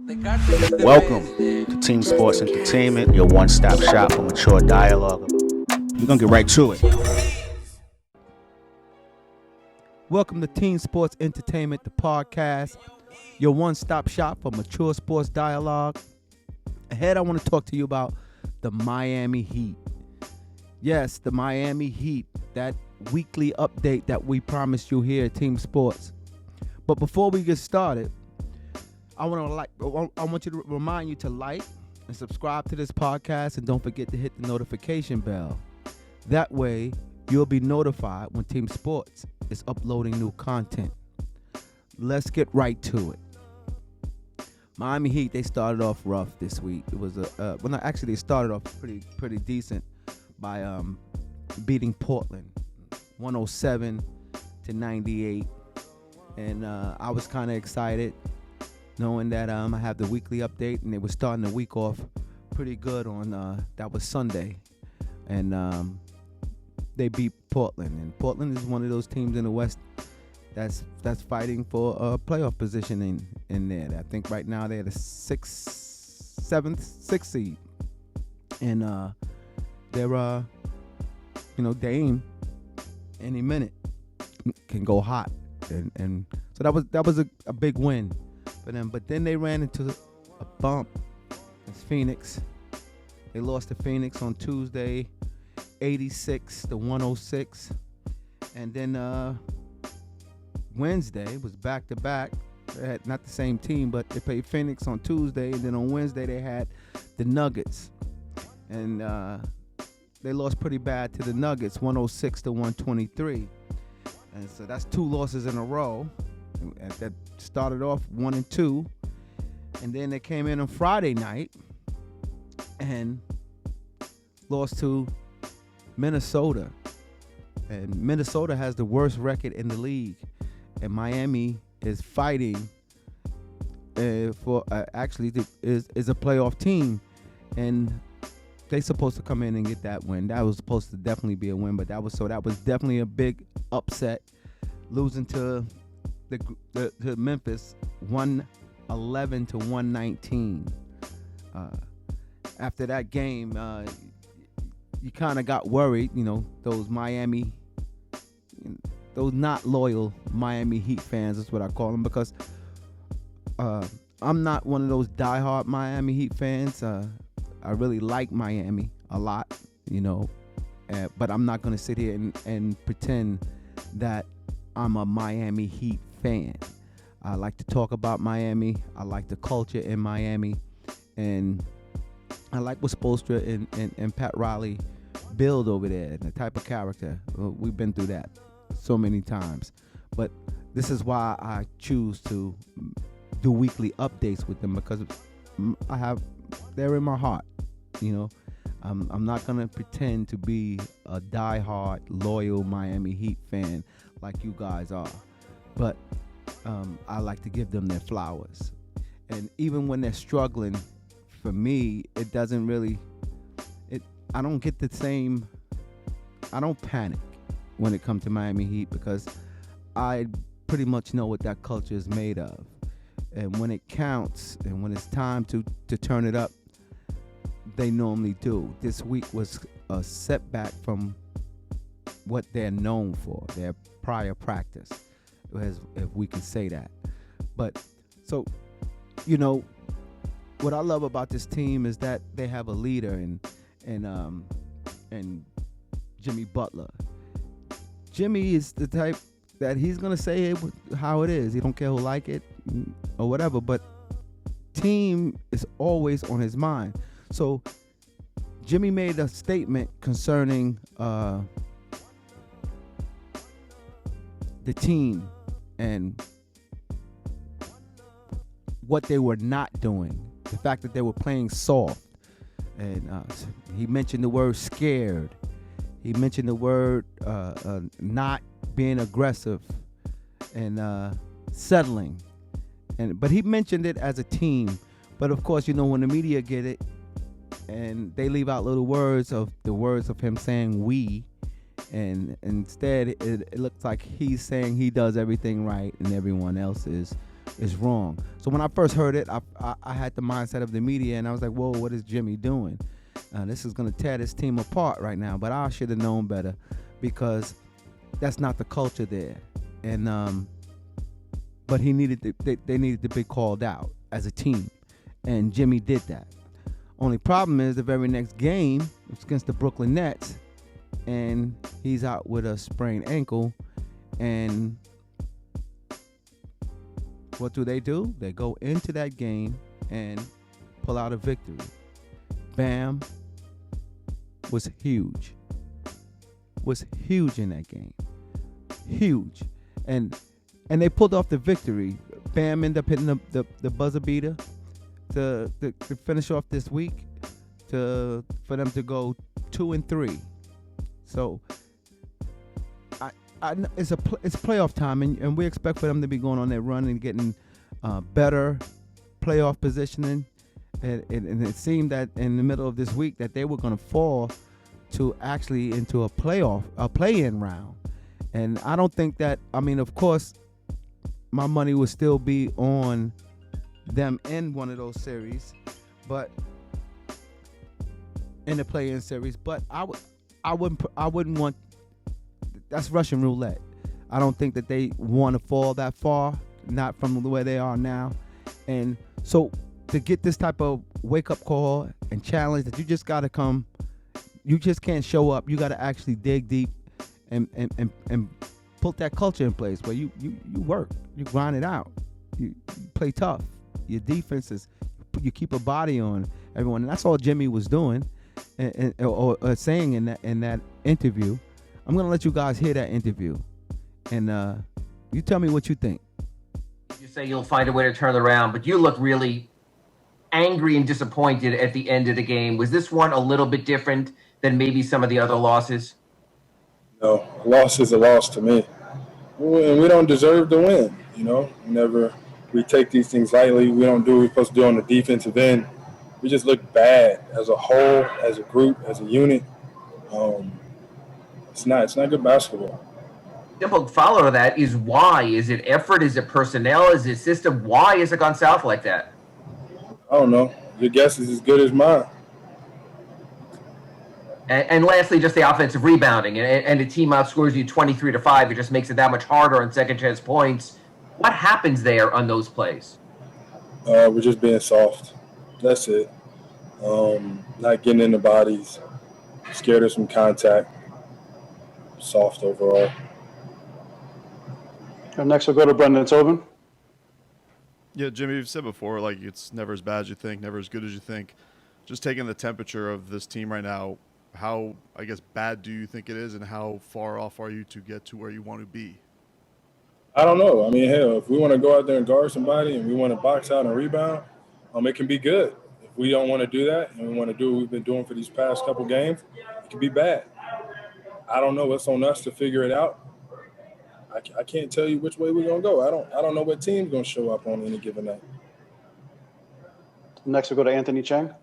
Welcome to Team Sports Entertainment, your one-stop shop for mature dialogue. We're going to get right to it. Welcome to Team Sports Entertainment, the podcast, your one-stop shop for mature sports dialogue. Ahead, I want to talk to you about the Miami Heat. Yes, the Miami Heat, that weekly update that we promised you here at Team Sports. But before we get started, I want you to remind you to like and subscribe to this podcast, and don't forget to hit the notification bell. That way, you'll be notified when Team Sports is uploading new content. Let's get right to it. Miami Heat, they started off rough this week. It was they started off pretty decent by beating Portland 107-98, and I was kind of excited knowing that I have the weekly update, and they were starting the week off pretty good on that was Sunday, and they beat Portland, and Portland is one of those teams in the West that's fighting for a playoff position in there. I think right now they're the sixth seed, and they're Dame any minute can go hot, and so that was a big win for them. But then they ran into a bump. It's Phoenix. They lost to Phoenix on Tuesday, 86-106, and then Wednesday was back-to-back. They had not the same team, but they played Phoenix on Tuesday, and then on Wednesday they had the Nuggets, and they lost pretty bad to the Nuggets, 106-123, and so that's two losses in a row. That started off 1-2, and then they came in on Friday night and lost to Minnesota, and Minnesota has the worst record in the league, and Miami is fighting for actually is a playoff team, and they supposed to come in and get that win. That was supposed to definitely be a win, but that was definitely a big upset, losing to Memphis 111-119. After that game, you kind of got worried, those not loyal Miami Heat fans is what I call them, because I'm not one of those diehard Miami Heat fans. I really like Miami a lot, but I'm not going to sit here and pretend that I'm a Miami Heat fan. I like to talk about Miami. I like the culture in Miami, and I like what Spoelstra and Pat Riley build over there, and the type of character. We've been through that so many times, but this is why I choose to do weekly updates with them, because they're in my heart. I'm not gonna pretend to be a diehard, loyal Miami Heat fan like you guys are, but I like to give them their flowers. And even when they're struggling, for me, it doesn't really. I don't get the same. I don't panic when it comes to Miami Heat, because I pretty much know what that culture is made of. And when it counts, and when it's time to turn it up, they normally do. This week was a setback from what they're known for, their prior practice, if we can say that. But so, what I love about this team is that they have a leader and Jimmy Butler. Jimmy is the type that he's gonna say it how it is. He don't care who like it or whatever, but team is always on his mind. So Jimmy made a statement concerning the team and what they were not doing, the fact that they were playing soft. And he mentioned the word scared. He mentioned the word not being aggressive and settling. But he mentioned it as a team. But of course, when the media get it, and they leave out little words of him saying we, and instead it looks like he's saying he does everything right and everyone else is is wrong. So when I first heard it, I had the mindset of the media, and I was like, whoa, what is Jimmy doing? This is going to tear this team apart right now. But I should have known better, because that's not the culture there. And but he needed they needed to be called out as a team, and Jimmy did that. Only problem is the very next game was against the Brooklyn Nets, and he's out with a sprained ankle. And what do? They go into that game and pull out a victory. Bam was huge in that game. Huge. And they pulled off the victory. Bam ended up hitting the buzzer beater to finish off this week, for them to go 2-3. So it's playoff time, and we expect for them to be going on that run and getting better playoff positioning. And it seemed that in the middle of this week that they were going to fall to actually into a play-in round. And I don't think that, I mean, of course, my money would still be on them in one of those series, but in the play-in series. But I wouldn't want. That's Russian roulette. I don't think that they want to fall that far, not from where they are now. And so to get this type of wake-up call and challenge that you just got to come, you just can't show up. You got to actually dig deep and put that culture in place where you work, you grind it out, you play tough. Your defense is, you keep a body on everyone, and that's all Jimmy was doing, or saying in that interview. I'm gonna let you guys hear that interview, and you tell me what you think. You say you'll find a way to turn it around, but you look really angry and disappointed at the end of the game. Was this one a little bit different than maybe some of the other losses? No, a loss is a loss to me, and we don't deserve to win. Whenever we take these things lightly, we don't do what we're supposed to do on the defensive end. We just look bad as a whole, as a group, as a unit. It's not good basketball. Simple follow to that is why? Is it effort? Is it personnel? Is it system? Why has it gone south like that? I don't know. Your guess is as good as mine. And lastly, just the offensive rebounding, and the team outscores you 23-5. It just makes it that much harder on second chance points. What happens there on those plays? We're just being soft. That's it. Not getting in the bodies. Scared of some contact. Soft overall. And next we'll go to Brendan Tobin. Yeah, Jimmy, you've said before, like, it's never as bad as you think, never as good as you think. Just taking the temperature of this team right now, how, I guess, bad do you think it is, and how far off are you to get to where you want to be? I don't know. I mean, hell, if we want to go out there and guard somebody and we want to box out and rebound, it can be good. If we don't want to do that and we want to do what we've been doing for these past couple games, it can be bad. I don't know. It's on us to figure it out. I can't tell you which way we're going to go. I don't know what team's going to show up on any given night. Next we'll go to Anthony Chang.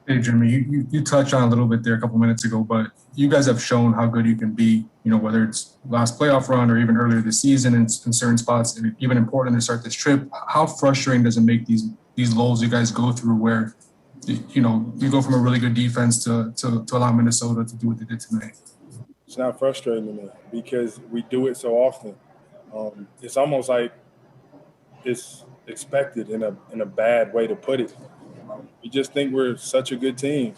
Hey, Jimmy, you touched on a little bit there a couple minutes ago, but you guys have shown how good you can be, whether it's last playoff run or even earlier this season in certain spots, and even important to start this trip. How frustrating does it make these lulls you guys go through where, you go from a really good defense to allow Minnesota to do what they did tonight? It's not frustrating to me because we do it so often. It's almost like it's expected in a bad way to put it. We just think we're such a good team.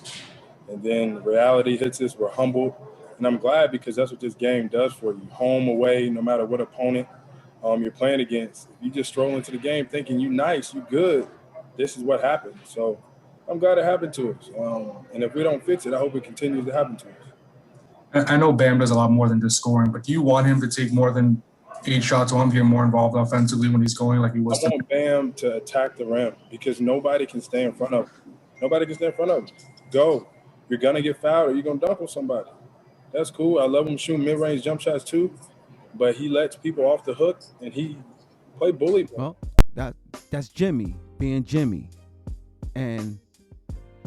And then reality hits us, we're humbled. And I'm glad because that's what this game does for you. Home, away, no matter what opponent you're playing against. If you just stroll into the game thinking you nice, you good, this is what happened. So I'm glad it happened to us. And if we don't fix it, I hope it continues to happen to us. I know Bam does a lot more than just scoring, but do you want him to take more than 8 shots? I want him to get more involved offensively when he's going like he was. I want Bam to attack the rim because nobody can stay in front of him. Nobody can stay in front of him. Go. You're going to get fouled or you're going to dunk on somebody. That's cool. I love him shooting mid-range jump shots too, but he lets people off the hook and he play bully. Well, that's Jimmy being Jimmy. And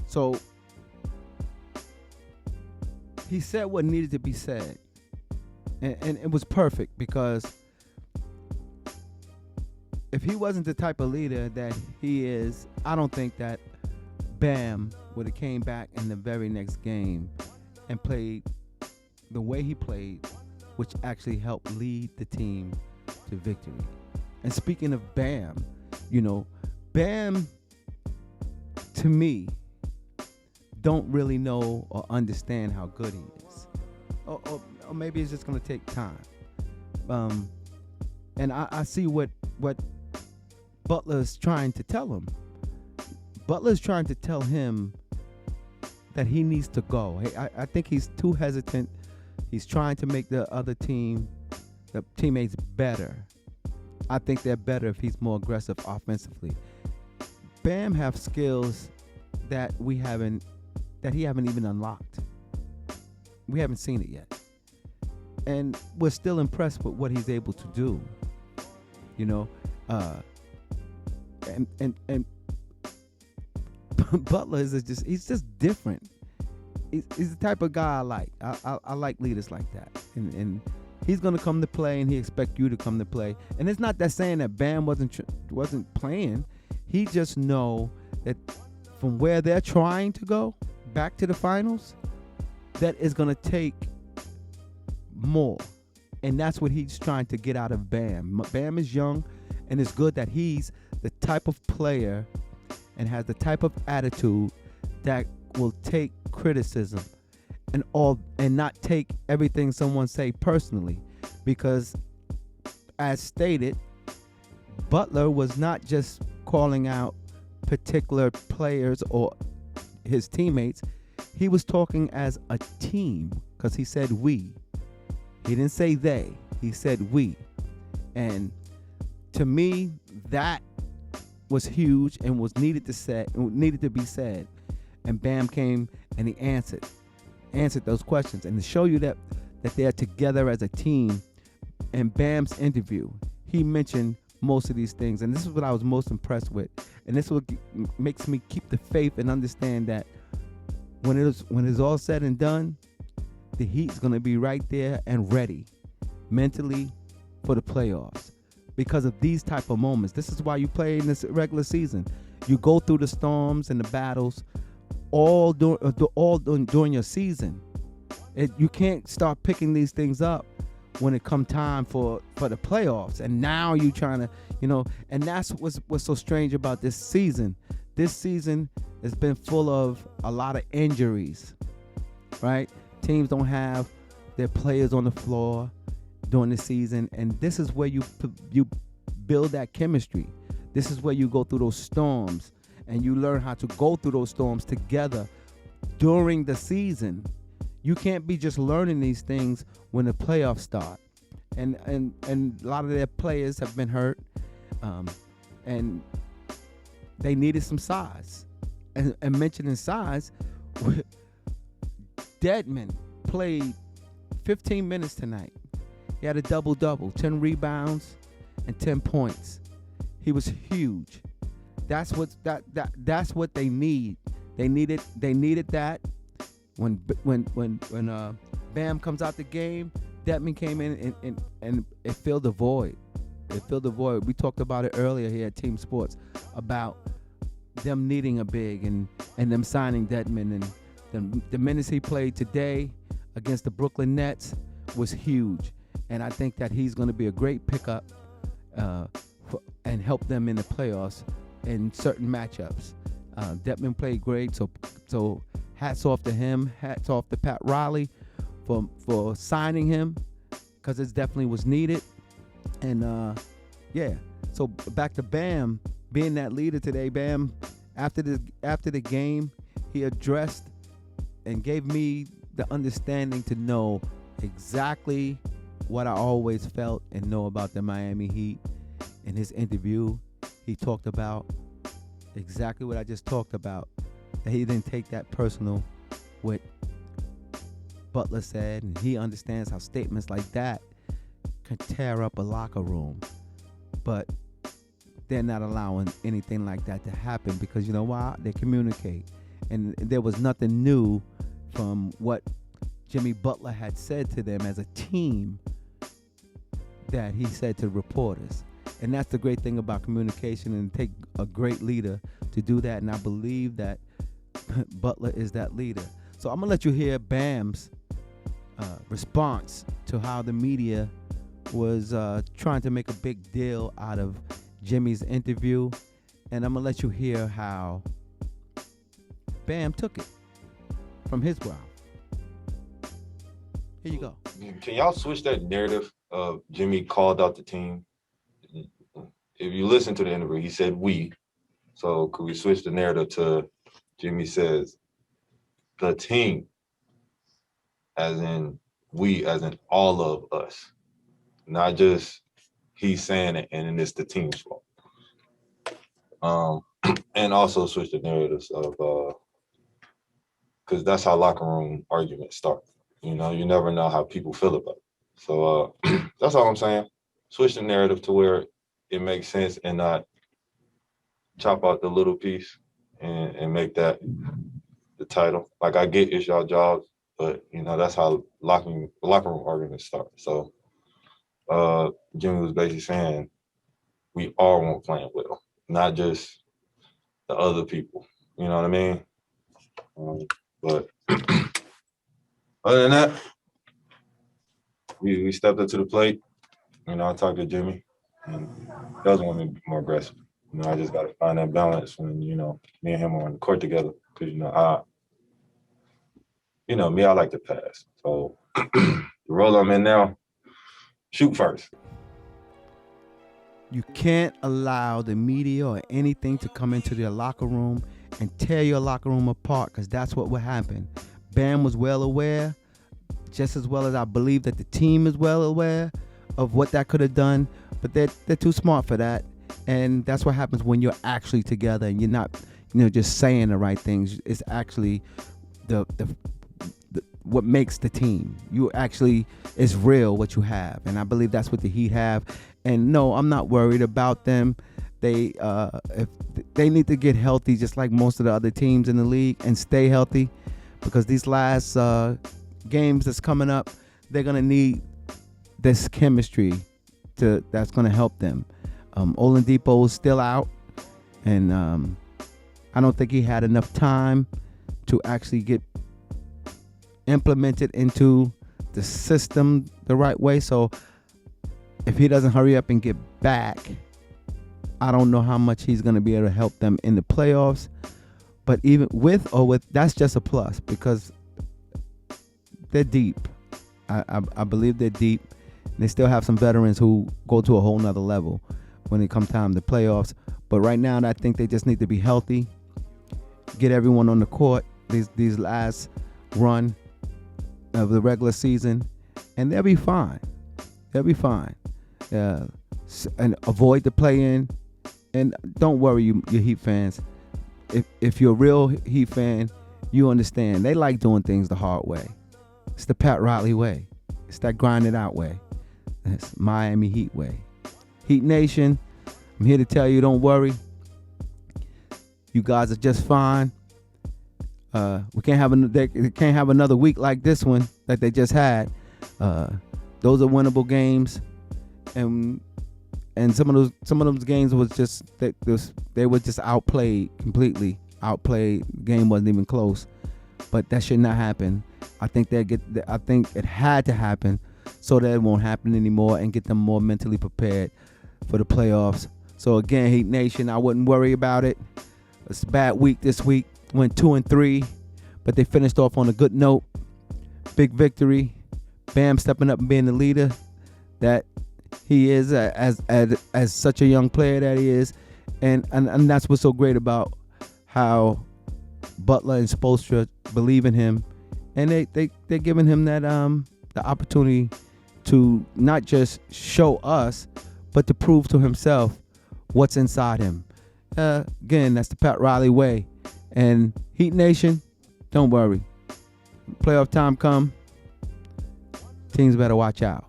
so he said what needed to be said. And it was perfect because if he wasn't the type of leader that he is, I don't think that Bam would have came back in the very next game and played the way he played, which actually helped lead the team to victory. And speaking of Bam, Bam, to me, don't really know or understand how good he is. Or maybe it's just going to take time. And I see what Butler's trying to tell him. Butler's trying to tell him that he needs to go. I think he's too hesitant. He's trying to make the teammates better. I think they're better if he's more aggressive offensively. Bam have skills that he haven't even unlocked. We haven't seen it yet. And we're still impressed with what he's able to do. And Butler he's just different. He's the type of guy I like. I like leaders like that. And he's gonna come to play, and he expect you to come to play. And it's not that saying that Bam wasn't playing. He just know that from where they're trying to go back to the finals, that is gonna take more. And that's what he's trying to get out of Bam. Bam is young, and it's good that he's the type of player and has the type of attitude that will take criticism and not take everything someone say personally. Because as stated, Butler was not just calling out particular players or his teammates. He was talking as a team, because he said we. He didn't say they. He said we. And to me, that was huge and was needed to be said. And Bam came and he answered those questions. And to show you that they're together as a team, in Bam's interview, he mentioned most of these things. And this is what I was most impressed with. And this is what makes me keep the faith and understand that when it's all said and done, the Heat's going to be right there and ready mentally for the playoffs because of these type of moments. This is why you play in this regular season. You go through the storms and the battles all during your season. You can't start picking these things up when it come time for the playoffs. And now you trying to, and that's what's so strange about this season. This season has been full of a lot of injuries, right? Teams don't have their players on the floor during the season, and this is where you build that chemistry. This is where you go through those storms, and you learn how to go through those storms together during the season. You can't be just learning these things when the playoffs start. And a lot of their players have been hurt, and they needed some size. And mentioning size, Dedmon played 15 minutes tonight. He had a double-double, 10 rebounds and 10 points. He was huge. That's what they need. They needed that. When Bam comes out the game, Dedmon came in and it filled the void. It filled the void. We talked about it earlier here at Team Sports about them needing a big and them signing Dedmon, and the minutes he played today against the Brooklyn Nets was huge. And I think that he's going to be a great pickup and help them in the playoffs in certain matchups. Dedmon played great, so hats off to him. Hats off to Pat Riley for signing him, because it definitely was needed. And so back to Bam being that leader today. Bam, after the game, he addressed and gave me the understanding to know exactly what I always felt and know about the Miami Heat. In his interview, he talked about exactly what I just talked about, that he didn't take that personal, what Butler said, and he understands how statements like that can tear up a locker room. But they're not allowing anything like that to happen, because you know why? They communicate. And there was nothing new from what Jimmy Butler had said to them as a team that he said to reporters. And that's the great thing about communication, and take a great leader to do that. And I believe that Butler is that leader. So I'm going to let you hear Bam's response to how the media was trying to make a big deal out of Jimmy's interview. And I'm going to let you hear how Bam took it from his mouth. Here you go. Can y'all switch that narrative of Jimmy called out the team? If you listen to the interview, he said we. So could we switch the narrative to Jimmy says the team, as in we, as in all of us, not just he's saying it and then it's the team's fault. And also switch the narratives of because that's how locker room arguments start. You know, you never know how people feel about it. So that's all I'm saying. Switch the narrative to where it makes sense and not chop out the little piece and make that the title. Like, I get it's y'all jobs, but, you know, that's how locker room arguments start. So Jimmy was basically saying we all want playing with him, not just the other people. You know what I mean? But other than that, we stepped up to the plate. You know, I talked to Jimmy, and he doesn't want me to be more aggressive. You know, I just got to find that balance when, you know, me and him are on the court together. Because, you know, I like to pass. So the role I'm in now, shoot first. You can't allow the media or anything to come into your locker room and tear your locker room apart, because that's what would happen. Bam was well aware, just as well as I believe that the team is well aware of what that could have done, but they're too smart for that. And that's what happens when you're actually together and you're not, you know, just saying the right things. It's actually the what makes the team. You actually, it's real what you have, and I believe that's what the Heat have. And no, I'm not worried about them. If they need to get healthy, just like most of the other teams in the league, and stay healthy, because these last games that's coming up, they're gonna need this chemistry that's gonna help them. Oladipo is still out, and I don't think he had enough time to actually get implemented into the system the right way. So if he doesn't hurry up and get back, I don't know how much he's going to be able to help them in the playoffs. But even with that's just a plus, because they're deep. I believe they're deep. They still have some veterans who go to a whole nother level when it comes time to playoffs. But right now, I think they just need to be healthy, get everyone on the court these last run of the regular season, and they'll be fine. They'll be fine. And avoid the play-in. And don't worry, you Heat fans. If you're a real Heat fan, you understand. They like doing things the hard way. It's the Pat Riley way. It's that grind it out way. It's Miami Heat way. Heat Nation, I'm here to tell you, don't worry. You guys are just fine. We can't have another week like this one that they just had. Those are winnable games, and some of those games was just they were just completely outplayed. The game wasn't even close, but that should not happen. I think it had to happen so that it won't happen anymore, and get them more mentally prepared for the playoffs. So again, Heat Nation, I wouldn't worry about it. It's a bad week this week. Went 2-3, but they finished off on a good note. Big victory. Bam stepping up and being the leader that he is, as such a young player that he is, and that's what's so great about how Butler and Spoelstra believe in him, and they're giving him that the opportunity to not just show us, but to prove to himself what's inside him. Again, that's the Pat Riley way. And Heat Nation, don't worry. Playoff time come, teams better watch out.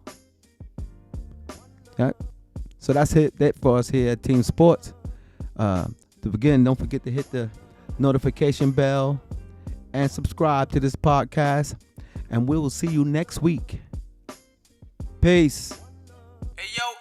Yeah. So that's that for us here at Team Sports. To begin, don't forget to hit the notification bell and subscribe to this podcast. And we will see you next week. Peace. Hey, yo.